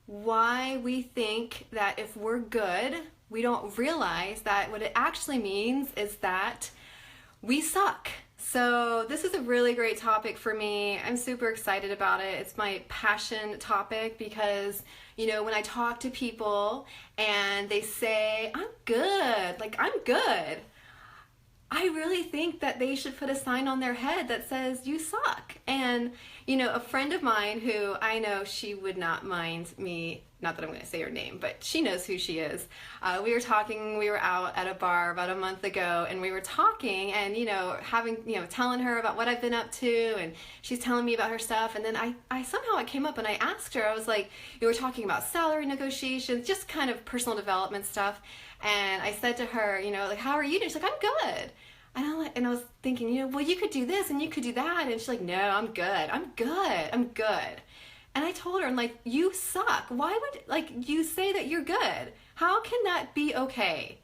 why we think that if we're good, we don't realize that what it actually means is that we suck. So this is a really great topic for me. I'm super excited about it. It's my passion topic because, when I talk to people and they say, I'm good, like I'm good, I really think that they should put a sign on their head that says, you suck. And, a friend of mine who I know she would not mind me, not that I'm going to say her name, but she knows who she is. We were out at a bar about a month ago and we were talking and, telling her about what I've been up to and she's telling me about her stuff. And then I somehow it came up and I asked her, I was like, you were talking about salary negotiations, just kind of personal development stuff. And I said to her, like, how are you doing? She's like, I'm good. And I was thinking, well, you could do this and you could do that. And she's like, no, I'm good. And I told her, I'm like, you suck. Why would, you say that you're good? How can that be okay?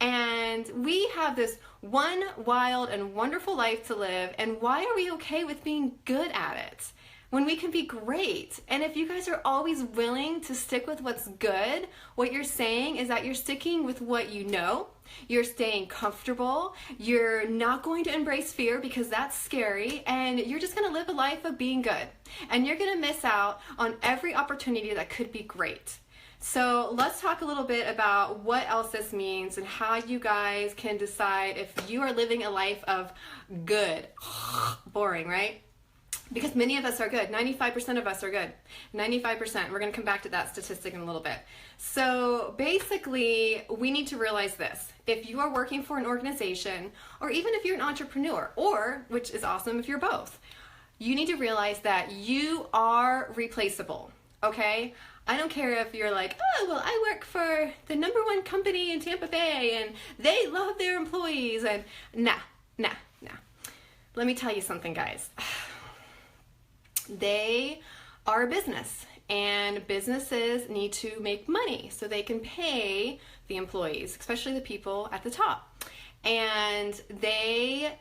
And we have this one wild and wonderful life to live. And why are we okay with being good at it when we can be great? And if you guys are always willing to stick with what's good, what you're saying is that you're sticking with what you know. You're staying comfortable. You're not going to embrace fear because that's scary. And you're just going to live a life of being good. And you're going to miss out on every opportunity that could be great. So let's talk a little bit about what else this means and how you guys can decide if you are living a life of good. Boring, right? Because many of us are good. 95% of us are good. 95%. We're going to come back to that statistic in a little bit. So basically, we need to realize this. If you are working for an organization, or even if you're an entrepreneur, or, which is awesome if you're both, you need to realize that you are replaceable, okay? I don't care if you're like, oh, well, I work for the #1 company in Tampa Bay, and they love their employees, and nah. Let me tell you something, guys. They are a business, and businesses need to make money so they can pay the employees, especially the people at the top. And they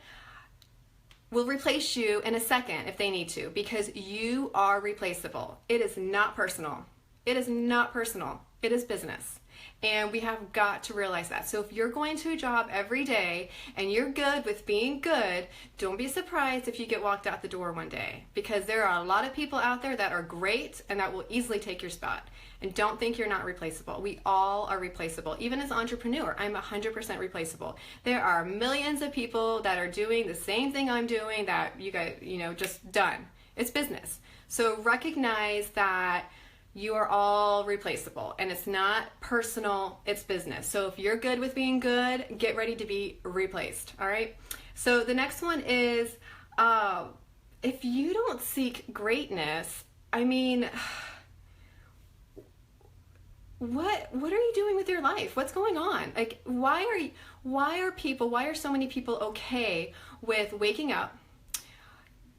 will replace you in a second if they need to, because you are replaceable. It is not personal. It is not personal. It is business. And we have got to realize that. So if you're going to a job every day and you're good with being good, don't be surprised if you get walked out the door one day, because there are a lot of people out there that are great and that will easily take your spot. And don't think you're not replaceable. We all are replaceable. Even as an entrepreneur, I'm 100% replaceable. There are millions of people that are doing the same thing I'm doing that you guys, just done. It's business. So recognize that you are all replaceable, and it's not personal, it's business. So if you're good with being good, get ready to be replaced, all right? So the next one is, if you don't seek greatness, what are you doing with your life? What's going on? Like, why are so many people okay with waking up,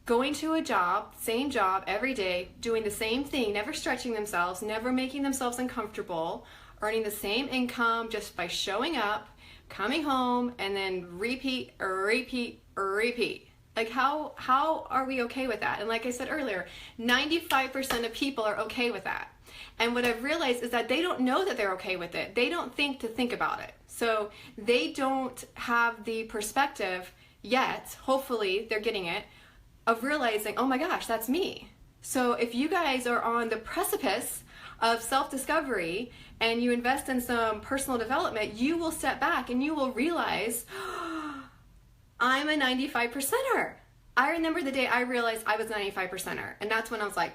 going to a job, same job every day, doing the same thing, never stretching themselves, never making themselves uncomfortable, earning the same income just by showing up, coming home, and then repeat. Like, how are we okay with that? And like I said earlier, 95% of people are okay with that. And what I've realized is that they don't know that they're okay with it. They don't think to think about it. So they don't have the perspective yet, hopefully they're getting it, of realizing, oh my gosh, that's me. So if you guys are on the precipice of self-discovery and you invest in some personal development, you will step back and you will realize, oh, I'm a 95%er. I remember the day I realized I was a 95%er, and that's when I was like,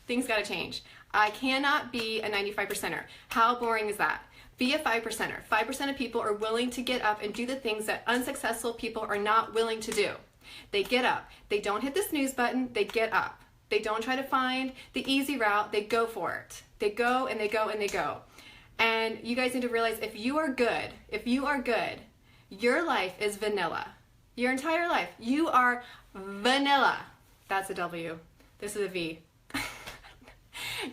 things gotta change. I cannot be a 95%er. How boring is that? Be a 5%er. 5% of people are willing to get up and do the things that unsuccessful people are not willing to do. They get up. They don't hit the snooze button. They get up. They don't try to find the easy route. They go for it. They go and they go and they go. And you guys need to realize, if you are good, your life is vanilla. Your entire life. You are vanilla. That's a W. This is a V.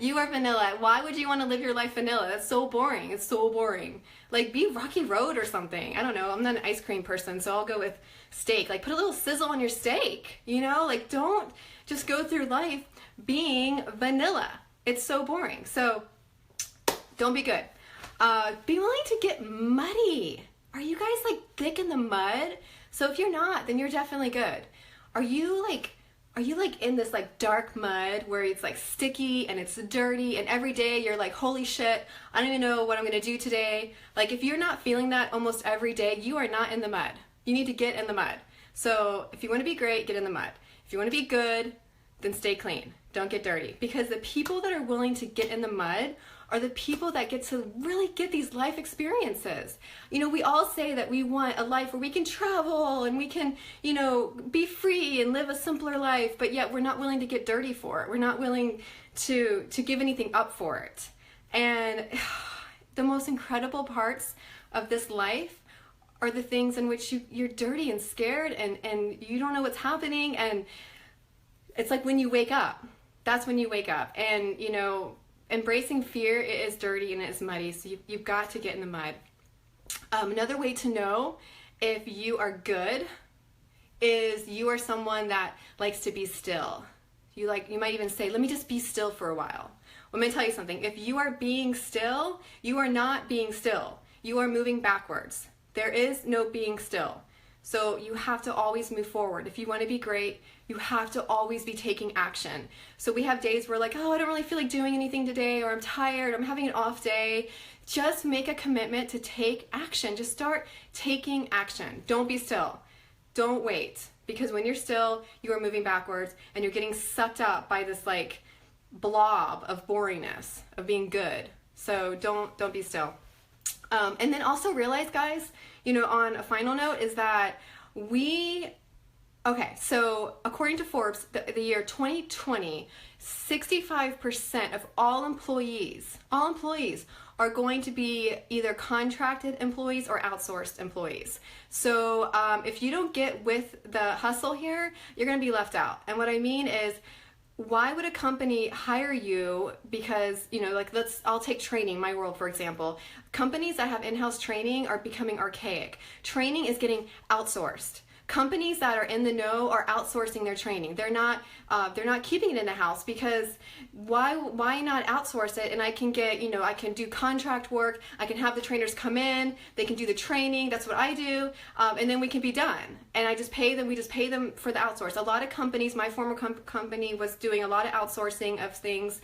You are vanilla. Why would you want to live your life vanilla? That's so boring. It's so boring. Like, be Rocky Road or something. I don't know. I'm not an ice cream person, so I'll go with steak. Like, put a little sizzle on your steak, Like, don't just go through life being vanilla. It's so boring. So Don't be good. Be willing to get muddy. Are you guys like thick in the mud? So if you're not, then you're definitely good. Are you like in this like dark mud where it's like sticky and it's dirty and every day you're like, holy shit, I don't even know what I'm gonna do today. Like if you're not feeling that almost every day, you are not in the mud. You need to get in the mud. So if you wanna be great, get in the mud. If you wanna be good, then stay clean. Don't get dirty. Because the people that are willing to get in the mud are the people that get to really get these life experiences. You know, we all say that we want a life where we can travel and we can, you know, be free and live a simpler life, but yet we're not willing to get dirty for it. We're not willing to give anything up for it. And the most incredible parts of this life are the things in which you're dirty and scared and you don't know what's happening, and it's like when you wake up. That's when you wake up. And, you know, embracing fear, it is dirty and it is muddy, so you've got to get in the mud. Another way to know if you are good is you are someone that likes to be still. You might even say, let me just be still for a while. Well, let me tell you something. If you are being still, you are not being still. You are moving backwards. There is no being still. So you have to always move forward. If you want to be great, you have to always be taking action. So we have days where like, oh, I don't really feel like doing anything today, or I'm tired, I'm having an off day. Just make a commitment to take action. Just start taking action. Don't be still. Don't wait. Because when you're still, you are moving backwards and you're getting sucked up by this like blob of boringness, of being good. So don't be still. And then also realize, guys, you know, on a final note, is that so according to Forbes, the year 2020, 65% of all employees are going to be either contracted employees or outsourced employees. So if you don't get with the hustle here, you're going to be left out. And what I mean is, why would a company hire you? Because, you know, like I'll take training, my world, for example. Companies that have in-house training are becoming archaic. Training is getting outsourced. Companies that are in the know are outsourcing their training. They're not keeping it in the house, because why not outsource it? And I can get, you know, I can do contract work. I can have the trainers come in. They can do the training. That's what I do, and then we can be done. And I just pay them. We just pay them for the outsource. A lot of companies, my former company was doing a lot of outsourcing of things.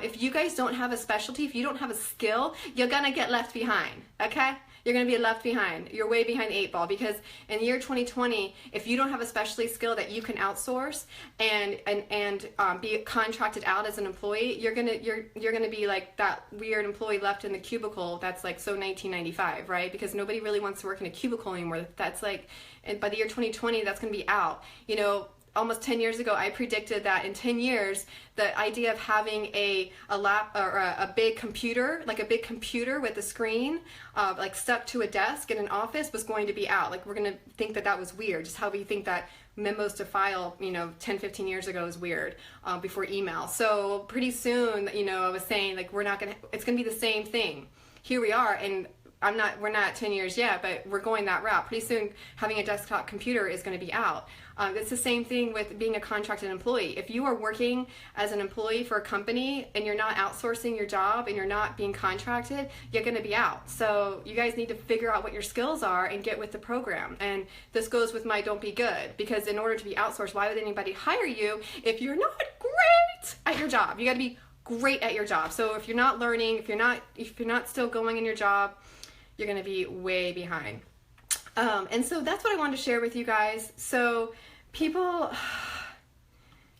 If you guys don't have a specialty, if you don't have a skill, you're gonna get left behind. Okay? You're going to be left behind. You're way behind the 8 ball, because in the year 2020, if you don't have a specialty skill that you can outsource and be contracted out as an employee, you're gonna be like that weird employee left in the cubicle. That's like so 1995, right? Because nobody really wants to work in a cubicle anymore. That's like, and by the year 2020, that's going to be out. You know, almost 10 years ago, I predicted that in 10 years, the idea of having a lap or a big computer, like a big computer with a screen, like stuck to a desk in an office, was going to be out. Like, we're going to think that that was weird, just how we think that memos to file, you know, 10, 15 years ago is weird, before email. So pretty soon, you know, I was saying, like, it's going to be the same thing. Here we are, and we're not 10 years yet, but we're going that route. Pretty soon, having a desktop computer is going to be out. It's the same thing with being a contracted employee. If you are working as an employee for a company and you're not outsourcing your job and you're not being contracted, you're going to be out. So you guys need to figure out what your skills are and get with the program. And this goes with my don't be good, because in order to be outsourced, why would anybody hire you if you're not great at your job? You got to be great at your job. So if you're not learning, if you're not still going in your job, you're going to be way behind. And so that's what I wanted to share with you guys. So people,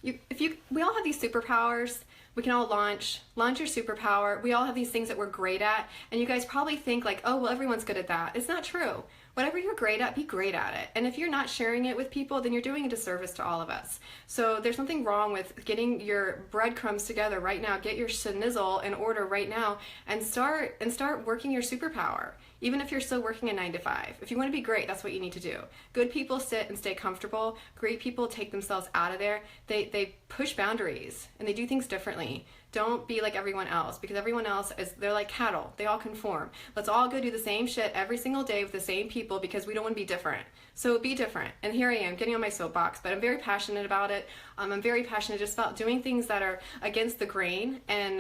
we all have these superpowers. We can all launch your superpower. We all have these things that we're great at. And you guys probably think like, oh, well, everyone's good at that. It's not true. Whatever you're great at, be great at it. And if you're not sharing it with people, then you're doing a disservice to all of us. So there's nothing wrong with getting your breadcrumbs together right now. Get your schnizzle in order right now and start working your superpower. Even if you're still working a 9 to 5. If you want to be great, that's what you need to do. Good people sit and stay comfortable. Great people take themselves out of there. They push boundaries and they do things differently. Don't be like everyone else, because everyone else they're like cattle. They all conform. Let's all go do the same shit every single day with the same people, because we don't want to be different. So be different. And here I am getting on my soapbox, but I'm very passionate about it. I'm very passionate just about doing things that are against the grain and,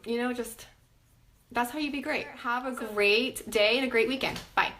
you know, just That's how you be great. Have a great day and a great weekend. Bye.